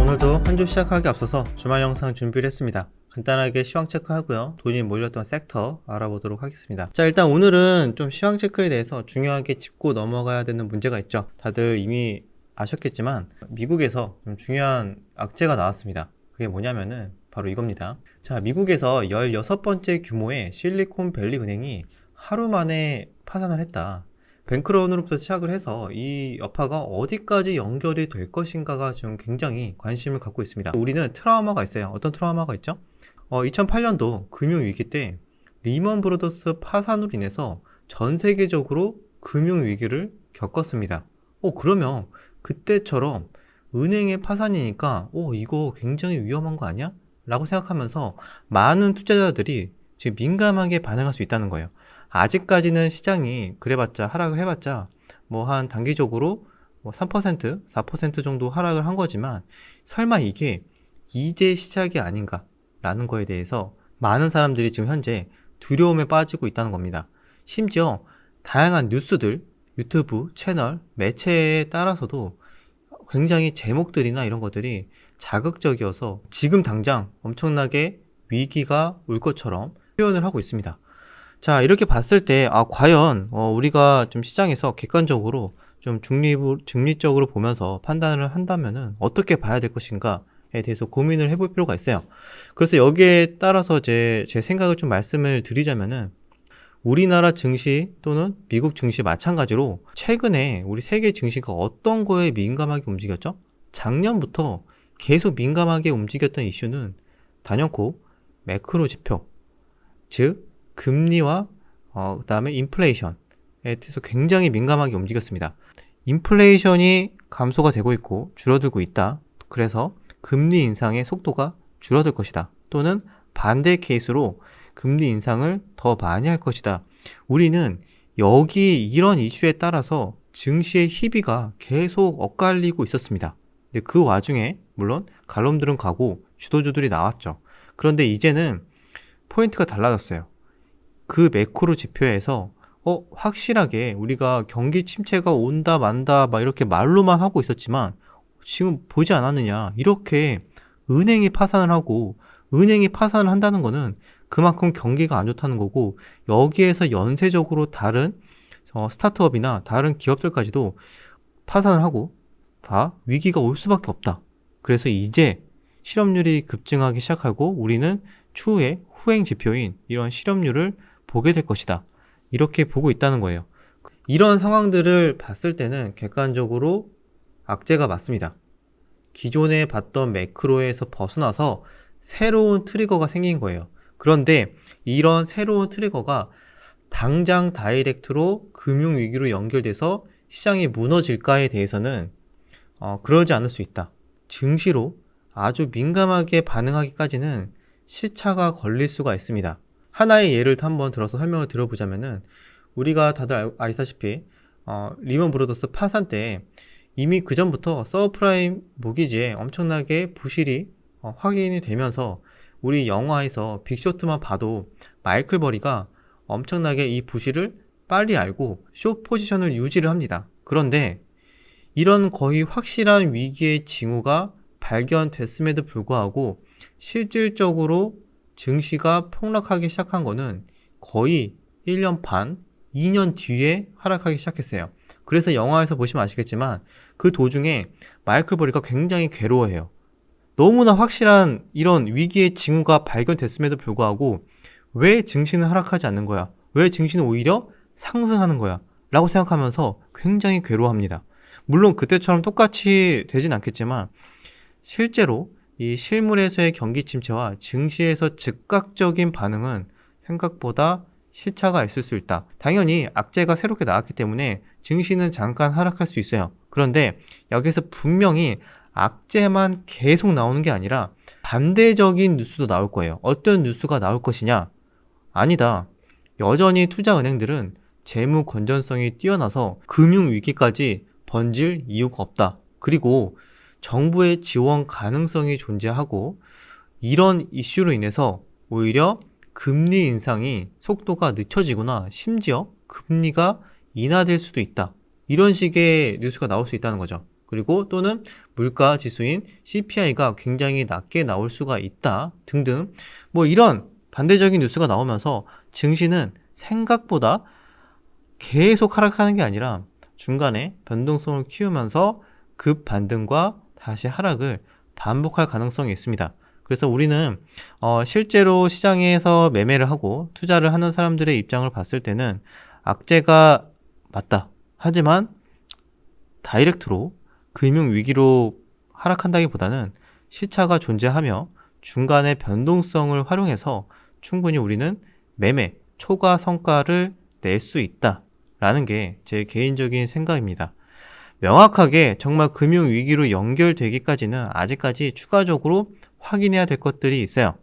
오늘도 한 주 시작하기 앞서서 주말 영상 준비를 했습니다. 간단하게 시황 체크하고요. 돈이 몰렸던 섹터 알아보도록 하겠습니다. 자, 일단 오늘은 좀 시황 체크에 대해서 중요하게 짚고 넘어가야 되는 문제가 있죠. 다들 이미 아셨겠지만 미국에서 좀 중요한 악재가 나왔습니다. 그게 뭐냐면은 바로 이겁니다. 자, 미국에서 16번째 규모의 실리콘밸리 은행이 하루 만에 파산을 했다. 뱅크런으로부터 시작을 해서 이 여파가 어디까지 연결이 될 것인가가 좀 굉장히 관심을 갖고 있습니다. 우리는 트라우마가 있어요. 어떤 트라우마가 있죠? 2008년도 금융위기 때 리먼 브로더스 파산으로 인해서 전 세계적으로 금융위기를 겪었습니다. 그러면 그때처럼 은행의 파산이니까 이거 굉장히 위험한 거 아니야? 라고 생각하면서 많은 투자자들이 지금 민감하게 반응할 수 있다는 거예요. 아직까지는 시장이 그래봤자 하락을 해봤자 뭐 한 단기적으로 3%, 4% 정도 하락을 한 거지만 설마 이게 이제 시작이 아닌가 라는 거에 대해서 많은 사람들이 지금 현재 두려움에 빠지고 있다는 겁니다. 심지어 다양한 뉴스들, 유튜브 채널, 매체에 따라서도 굉장히 제목들이나 이런 것들이 자극적이어서 지금 당장 엄청나게 위기가 올 것처럼 표현을 하고 있습니다. 자, 이렇게 봤을 때 과연 우리가 좀 시장에서 객관적으로 좀 중립적으로 보면서 판단을 한다면은 어떻게 봐야 될 것인가에 대해서 고민을 해볼 필요가 있어요. 그래서 여기에 따라서 제 생각을 좀 말씀을 드리자면은 우리나라 증시 또는 미국 증시 마찬가지로 최근에 우리 세계 증시가 어떤 거에 민감하게 움직였죠? 작년부터 계속 민감하게 움직였던 이슈는 단연코 매크로 지표, 즉 금리와 그 다음에 인플레이션에 대해서 굉장히 민감하게 움직였습니다. 인플레이션이 감소가 되고 있고 줄어들고 있다. 그래서 금리 인상의 속도가 줄어들 것이다. 또는 반대 케이스로 금리 인상을 더 많이 할 것이다. 우리는 여기 이런 이슈에 따라서 증시의 희비가 계속 엇갈리고 있었습니다. 근데 그 와중에 물론 갈럼들은 가고 주도주들이 나왔죠. 그런데 이제는 포인트가 달라졌어요. 그 매크로 지표에서 확실하게 우리가 경기 침체가 온다 만다 막 이렇게 말로만 하고 있었지만 지금 보지 않았느냐. 이렇게 은행이 파산을 하고 은행이 파산을 한다는 거는 그만큼 경기가 안 좋다는 거고 여기에서 연쇄적으로 다른 스타트업이나 다른 기업들까지도 파산을 하고 다 위기가 올 수밖에 없다. 그래서 이제 실업률이 급증하기 시작하고 우리는 추후에 후행 지표인 이런 실업률을 보게 될 것이다. 이렇게 보고 있다는 거예요. 이런 상황들을 봤을 때는 객관적으로 악재가 맞습니다. 기존에 봤던 매크로에서 벗어나서 새로운 트리거가 생긴 거예요. 그런데 이런 새로운 트리거가 당장 다이렉트로 금융위기로 연결돼서 시장이 무너질까에 대해서는 그러지 않을 수 있다. 증시로 아주 민감하게 반응하기까지는 시차가 걸릴 수가 있습니다. 하나의 예를 한번 들어서 설명을 들어보자면은 우리가 다들 아시다시피 리먼 브로더스 파산 때 이미 그 전부터 서브프라임 모기지에 엄청나게 부실이 확인이 되면서 우리 영화에서 빅쇼트만 봐도 마이클 버리가 엄청나게 이 부실을 빨리 알고 숏 포지션을 유지를 합니다. 그런데 이런 거의 확실한 위기의 징후가 발견됐음에도 불구하고 실질적으로 증시가 폭락하기 시작한 거는 거의 1년 반, 2년 뒤에 하락하기 시작했어요. 그래서 영화에서 보시면 아시겠지만 그 도중에 마이클 버리가 굉장히 괴로워해요. 너무나 확실한 이런 위기의 징후가 발견됐음에도 불구하고 왜 증시는 하락하지 않는 거야? 왜 증시는 오히려 상승하는 거야? 라고 생각하면서 굉장히 괴로워합니다. 물론 그때처럼 똑같이 되진 않겠지만 실제로 이 실물에서의 경기 침체와 증시에서 즉각적인 반응은 생각보다 시차가 있을 수 있다. 당연히 악재가 새롭게 나왔기 때문에 증시는 잠깐 하락할 수 있어요. 그런데 여기서 분명히 악재만 계속 나오는 게 아니라 반대적인 뉴스도 나올 거예요. 어떤 뉴스가 나올 것이냐? 아니다. 여전히 투자은행들은 재무 건전성이 뛰어나서 금융위기까지 번질 이유가 없다. 그리고 정부의 지원 가능성이 존재하고 이런 이슈로 인해서 오히려 금리 인상이 속도가 늦춰지거나 심지어 금리가 인하될 수도 있다. 이런 식의 뉴스가 나올 수 있다는 거죠. 그리고 또는 물가 지수인 CPI가 굉장히 낮게 나올 수가 있다 등등 뭐 이런 반대적인 뉴스가 나오면서 증시는 생각보다 계속 하락하는 게 아니라 중간에 변동성을 키우면서 급 반등과 다시 하락을 반복할 가능성이 있습니다. 그래서 우리는 실제로 시장에서 매매를 하고 투자를 하는 사람들의 입장을 봤을 때는 악재가 맞다. 하지만 다이렉트로 금융위기로 하락한다기보다는 시차가 존재하며 중간에 변동성을 활용해서 충분히 우리는 매매 초과 성과를 낼 수 있다라는 게 제 개인적인 생각입니다. 명확하게 정말 금융위기로 연결되기까지는 아직까지 추가적으로 확인해야 될 것들이 있어요.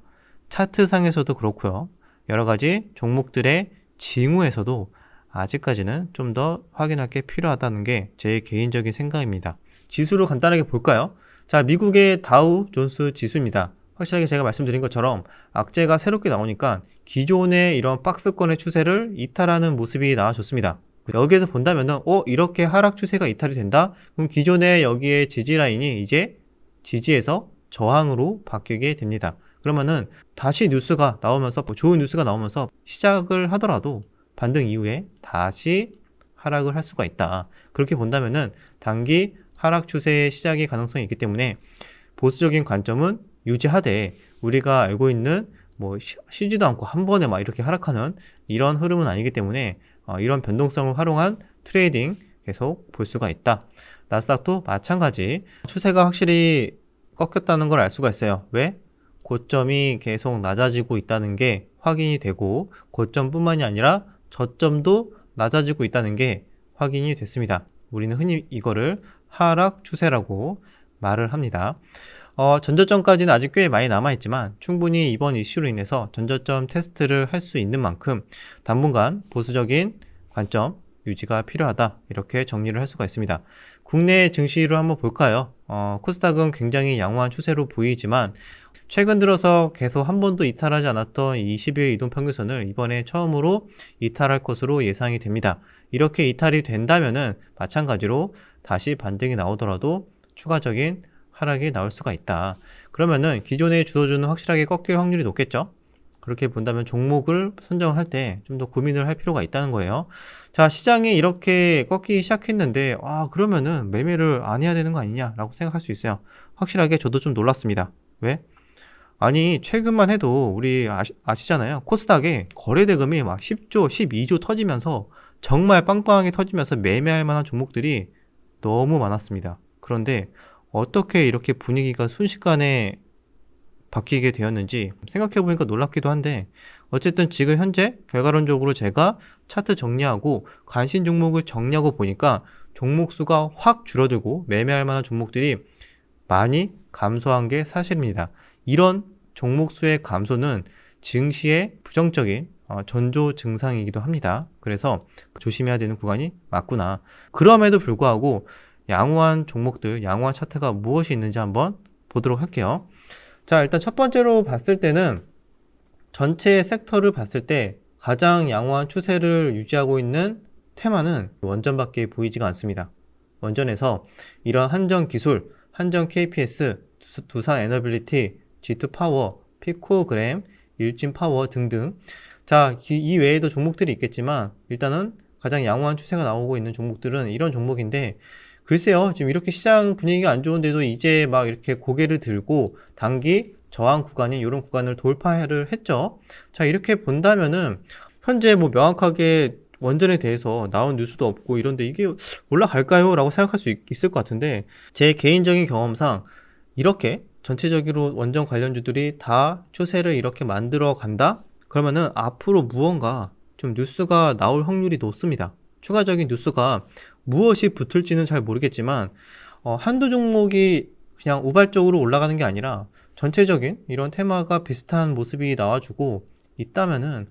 차트상에서도 그렇고요. 여러 가지 종목들의 징후에서도 아직까지는 좀 더 확인할 게 필요하다는 게 제 개인적인 생각입니다. 지수로 간단하게 볼까요? 자, 미국의 다우 존스 지수입니다. 확실하게 제가 말씀드린 것처럼 악재가 새롭게 나오니까 기존의 이런 박스권의 추세를 이탈하는 모습이 나와줬습니다. 여기에서 본다면은 이렇게 하락 추세가 이탈이 된다? 그럼 기존의 여기에 지지 라인이 이제 지지에서 저항으로 바뀌게 됩니다. 그러면은 다시 뉴스가 나오면서 좋은 뉴스가 나오면서 시작을 하더라도 반등 이후에 다시 하락을 할 수가 있다. 그렇게 본다면은 단기 하락 추세의 시작의 가능성이 있기 때문에 보수적인 관점은 유지하되 우리가 알고 있는 뭐 쉬지도 않고 한 번에 막 이렇게 하락하는 이런 흐름은 아니기 때문에 이런 변동성을 활용한 트레이딩 계속 볼 수가 있다. 나스닥도 마찬가지 추세가 확실히 꺾였다는 걸 알 수가 있어요. 왜? 고점이 계속 낮아지고 있다는 게 확인이 되고 고점뿐만이 아니라 저점도 낮아지고 있다는 게 확인이 됐습니다. 우리는 흔히 이거를 하락 추세라고 말을 합니다. 전저점까지는 아직 꽤 많이 남아있지만 충분히 이번 이슈로 인해서 전저점 테스트를 할 수 있는 만큼 당분간 보수적인 관점 유지가 필요하다 이렇게 정리를 할 수가 있습니다. 국내 증시를 한번 볼까요? 코스닥은 굉장히 양호한 추세로 보이지만 최근 들어서 계속 한 번도 이탈하지 않았던 20일 이동평균선을 이번에 처음으로 이탈할 것으로 예상이 됩니다. 이렇게 이탈이 된다면은 마찬가지로 다시 반등이 나오더라도 추가적인 하락이 나올 수가 있다. 그러면은 기존의 주도주는 확실하게 꺾일 확률이 높겠죠? 그렇게 본다면 종목을 선정을 할 때 좀 더 고민을 할 필요가 있다는 거예요. 자, 시장이 이렇게 꺾이기 시작했는데 그러면은 매매를 안 해야 되는 거 아니냐라고 생각할 수 있어요. 확실하게 저도 좀 놀랐습니다. 왜? 아니 최근만 해도 우리 아시잖아요. 코스닥에 거래대금이 막 10조, 12조 터지면서 정말 빵빵하게 터지면서 매매할 만한 종목들이 너무 많았습니다. 그런데 어떻게 이렇게 분위기가 순식간에 바뀌게 되었는지 생각해보니까 놀랍기도 한데 어쨌든 지금 현재 결과론적으로 제가 차트 정리하고 관심 종목을 정리하고 보니까 종목 수가 확 줄어들고 매매할 만한 종목들이 많이 감소한 게 사실입니다. 이런 종목 수의 감소는 증시의 부정적인 전조 증상이기도 합니다. 그래서 조심해야 되는 구간이 맞구나. 그럼에도 불구하고 양호한 종목들, 양호한 차트가 무엇이 있는지 한번 보도록 할게요. 자, 일단 첫 번째로 봤을 때는 전체 섹터를 봤을 때 가장 양호한 추세를 유지하고 있는 테마는 원전밖에 보이지가 않습니다. 원전에서 이런 한정 기술, 한정 KPS, 두산 에너빌리티, G2 파워, 피코그램, 일진 파워 등등. 자, 이 외에도 종목들이 있겠지만 일단은 가장 양호한 추세가 나오고 있는 종목들은 이런 종목인데 글쎄요, 지금 이렇게 시장 분위기가 안 좋은데도 이제 막 이렇게 고개를 들고 단기 저항 구간인 이런 구간을 돌파를 했죠. 자, 이렇게 본다면은 현재 뭐 명확하게 원전에 대해서 나온 뉴스도 없고 이런데 이게 올라갈까요? 라고 생각할 수 있을 것 같은데 제 개인적인 경험상 이렇게 전체적으로 원전 관련주들이 다 추세를 이렇게 만들어 간다? 그러면은 앞으로 무언가 좀 뉴스가 나올 확률이 높습니다. 추가적인 뉴스가 무엇이 붙을지는 잘 모르겠지만 한두 종목이 그냥 우발적으로 올라가는 게 아니라 전체적인 이런 테마가 비슷한 모습이 나와주고 있다면은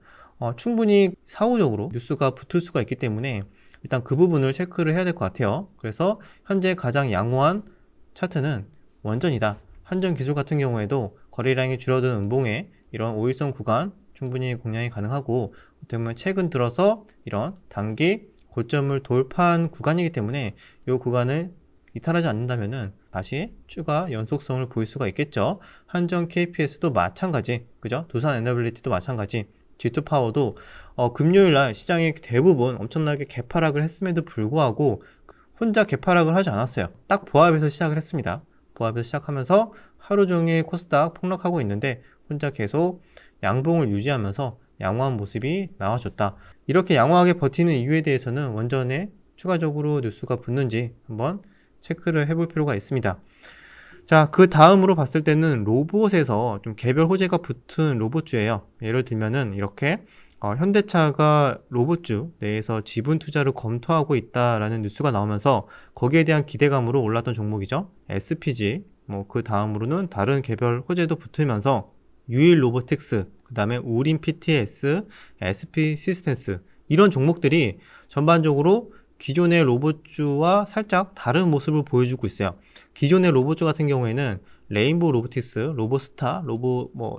충분히 사후적으로 뉴스가 붙을 수가 있기 때문에 일단 그 부분을 체크를 해야 될 것 같아요. 그래서 현재 가장 양호한 차트는 원전이다. 한전 기술 같은 경우에도 거래량이 줄어든 음봉에 이런 5일선 구간 충분히 공략이 가능하고 어떻게 보면 최근 들어서 이런 단기 고점을 돌파한 구간이기 때문에 이 구간을 이탈하지 않는다면은 다시 추가 연속성을 보일 수가 있겠죠. 한전 KPS도 마찬가지, 그죠? 두산 에너빌리티도 마찬가지. G2 파워도 금요일날 시장이 대부분 엄청나게 개파락을 했음에도 불구하고 혼자 개파락을 하지 않았어요. 딱 보합에서 시작을 했습니다. 보합에서 시작하면서 하루 종일 코스닥 폭락하고 있는데 혼자 계속 양봉을 유지하면서 양호한 모습이 나와줬다. 이렇게 양호하게 버티는 이유에 대해서는 원전에 추가적으로 뉴스가 붙는지 한번 체크를 해볼 필요가 있습니다. 자, 그 다음으로 봤을 때는 로봇에서 좀 개별 호재가 붙은 로봇주예요. 예를 들면은 이렇게 현대차가 로봇주 내에서 지분 투자를 검토하고 있다라는 뉴스가 나오면서 거기에 대한 기대감으로 올랐던 종목이죠. SPG, 그 다음으로는 다른 개별 호재도 붙으면서 유일 로보틱스, 그 다음에 우림 PTS, SP 시스템스 이런 종목들이 전반적으로 기존의 로봇주와 살짝 다른 모습을 보여주고 있어요. 기존의 로봇주 같은 경우에는 레인보우 로보틱스, 로보스타,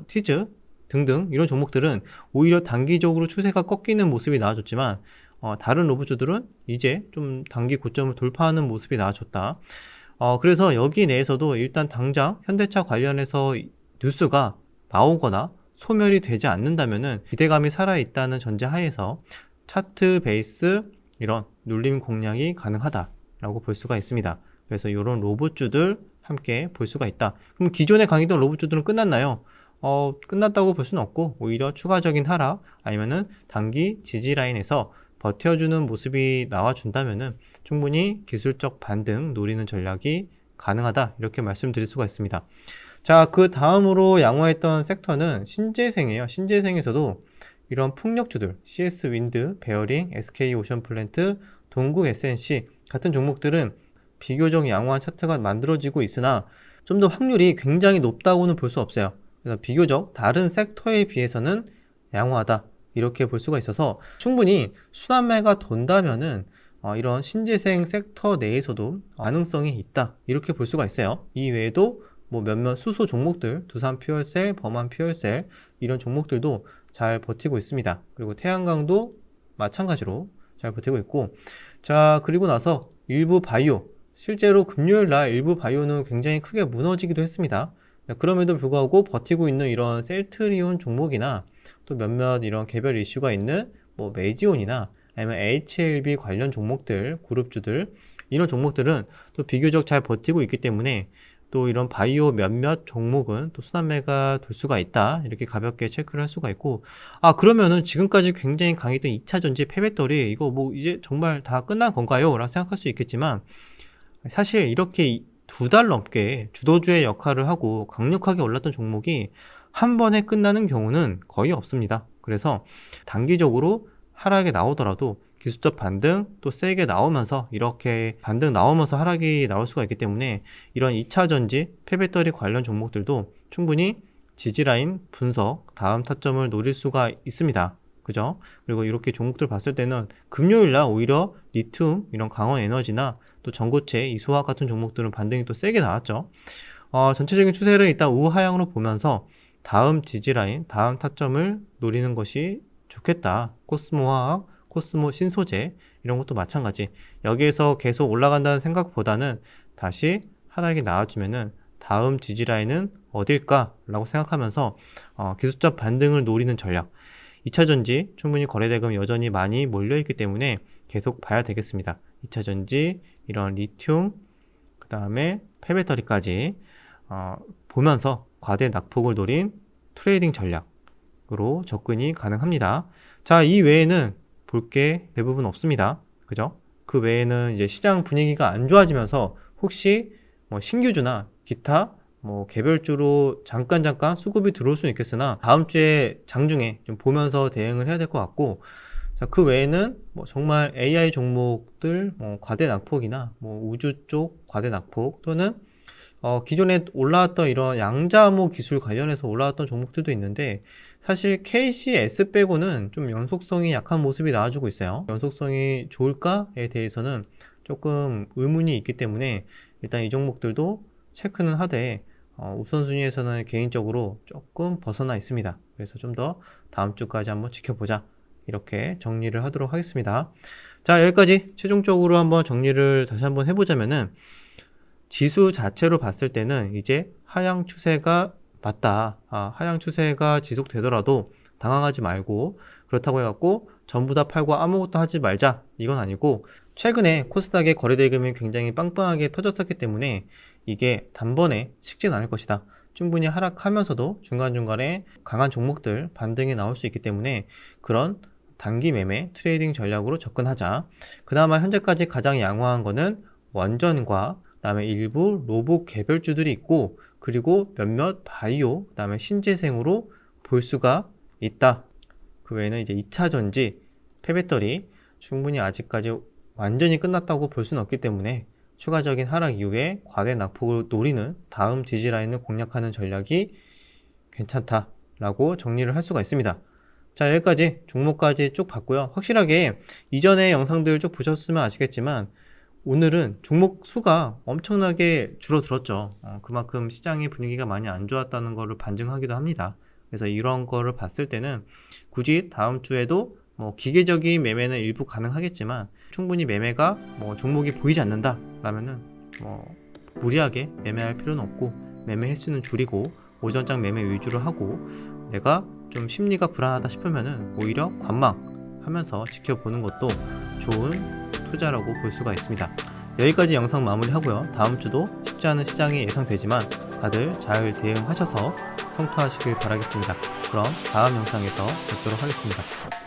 티즈 등등 이런 종목들은 오히려 단기적으로 추세가 꺾이는 모습이 나와줬지만 다른 로봇주들은 이제 좀 단기 고점을 돌파하는 모습이 나와줬다. 그래서 여기 내에서도 일단 당장 현대차 관련해서 뉴스가 나오거나 소멸이 되지 않는다면은 기대감이 살아있다는 전제 하에서 차트 베이스 이런 눌림 공략이 가능하다라고 볼 수가 있습니다. 그래서 이런 로봇주들 함께 볼 수가 있다. 그럼 기존에 강의던 로봇주들은 끝났나요? 끝났다고 볼 수는 없고 오히려 추가적인 하락 아니면은 단기 지지 라인에서 버텨주는 모습이 나와준다면은 충분히 기술적 반등 노리는 전략이 가능하다 이렇게 말씀드릴 수가 있습니다. 자, 그 다음으로 양호했던 섹터는 신재생이에요. 신재생에서도 이런 풍력주들 CS 윈드, 베어링, SK 오션 플랜트, 동국 SNC 같은 종목들은 비교적 양호한 차트가 만들어지고 있으나 좀 더 확률이 굉장히 높다고는 볼 수 없어요. 그래서 비교적 다른 섹터에 비해서는 양호하다 이렇게 볼 수가 있어서 충분히 순환매가 돈다면은 이런 신재생 섹터 내에서도 가능성이 있다 이렇게 볼 수가 있어요. 이 외에도 몇몇 수소 종목들, 두산 퓨얼셀, 범한 퓨얼셀 이런 종목들도 잘 버티고 있습니다. 그리고 태양광도 마찬가지로 잘 버티고 있고, 자, 그리고 나서 일부 바이오, 실제로 금요일 날 일부 바이오는 굉장히 크게 무너지기도 했습니다. 그럼에도 불구하고 버티고 있는 이런 셀트리온 종목이나 또 몇몇 이런 개별 이슈가 있는 메지온이나 아니면 HLB 관련 종목들, 그룹주들 이런 종목들은 또 비교적 잘 버티고 있기 때문에 또 이런 바이오 몇몇 종목은 또 순환매가 될 수가 있다 이렇게 가볍게 체크를 할 수가 있고, 그러면은 지금까지 굉장히 강했던 2차전지 패배떨이 이거 이제 정말 다 끝난 건가요? 라고 생각할 수 있겠지만 사실 이렇게 2달 넘게 주도주의 역할을 하고 강력하게 올랐던 종목이 한 번에 끝나는 경우는 거의 없습니다. 그래서 단기적으로 하락이 나오더라도 기술적 반등 또 세게 나오면서 이렇게 반등 나오면서 하락이 나올 수가 있기 때문에 이런 2차전지 패배떨이 관련 종목들도 충분히 지지라인 분석 다음 타점을 노릴 수가 있습니다. 그죠? 그리고 이렇게 종목들 봤을 때는 금요일날 오히려 리튬 이런 강원 에너지나 또 전고체 이소화학 같은 종목들은 반등이 또 세게 나왔죠. 전체적인 추세를 일단 우하향으로 보면서 다음 지지라인 다음 타점을 노리는 것이 좋겠다. 코스모화학, 코스모 신소재 이런 것도 마찬가지. 여기에서 계속 올라간다는 생각보다는 다시 하락이 나와주면은 다음 지지라인은 어딜까라고 생각하면서 기술적 반등을 노리는 전략. 2차전지 충분히 거래대금 여전히 많이 몰려있기 때문에 계속 봐야 되겠습니다. 2차전지 이런 리튬 그 다음에 폐배터리까지 보면서 과대 낙폭을 노린 트레이딩 전략으로 접근이 가능합니다. 자, 이 외에는 볼 게 대부분 없습니다. 그죠? 그 외에는 이제 시장 분위기가 안 좋아지면서 혹시 신규주나 기타 개별주로 잠깐 수급이 들어올 수는 있겠으나 다음 주에 장중에 좀 보면서 대응을 해야 될 것 같고, 자, 그 외에는 정말 AI 종목들 과대 낙폭이나 우주 쪽 과대 낙폭 또는 기존에 올라왔던 이런 양자암호 기술 관련해서 올라왔던 종목들도 있는데 사실 KCS 빼고는 좀 연속성이 약한 모습이 나와주고 있어요. 연속성이 좋을까에 대해서는 조금 의문이 있기 때문에 일단 이 종목들도 체크는 하되 우선순위에서는 개인적으로 조금 벗어나 있습니다. 그래서 좀 더 다음 주까지 한번 지켜보자 이렇게 정리를 하도록 하겠습니다. 자, 여기까지 최종적으로 한번 정리를 다시 한번 해보자면은 지수 자체로 봤을 때는 이제 하향 추세가 맞다. 하향 추세가 지속되더라도 당황하지 말고, 그렇다고 해갖고 전부 다 팔고 아무것도 하지 말자, 이건 아니고, 최근에 코스닥의 거래대금이 굉장히 빵빵하게 터졌었기 때문에 이게 단번에 식진 않을 것이다. 충분히 하락하면서도 중간중간에 강한 종목들 반등이 나올 수 있기 때문에 그런 단기 매매 트레이딩 전략으로 접근하자. 그나마 현재까지 가장 양호한 거는 원전과 그다음에 일부 로봇 개별주들이 있고, 그리고 몇몇 바이오, 그다음에 신재생으로 볼 수가 있다. 그 외에는 이제 2차 전지, 폐배터리 충분히 아직까지 완전히 끝났다고 볼 수는 없기 때문에 추가적인 하락 이후에 과대 낙폭을 노리는 다음 지지라인을 공략하는 전략이 괜찮다라고 정리를 할 수가 있습니다. 자, 여기까지 종목까지 쭉 봤고요. 확실하게 이전의 영상들 쭉 보셨으면 아시겠지만 오늘은 종목 수가 엄청나게 줄어들었죠. 그만큼 시장의 분위기가 많이 안 좋았다는 것을 반증하기도 합니다. 그래서 이런 거를 봤을 때는 굳이 다음 주에도 기계적인 매매는 일부 가능하겠지만 충분히 매매가 종목이 보이지 않는다 라면은 무리하게 매매할 필요는 없고, 매매 횟수는 줄이고 오전장 매매 위주로 하고, 내가 좀 심리가 불안하다 싶으면은 오히려 관망하면서 지켜보는 것도 좋은 투자라고 볼 수가 있습니다. 여기까지 영상 마무리하고요. 다음 주도 쉽지 않은 시장이 예상되지만 다들 잘 대응하셔서 성투하시길 바라겠습니다. 그럼 다음 영상에서 뵙도록 하겠습니다.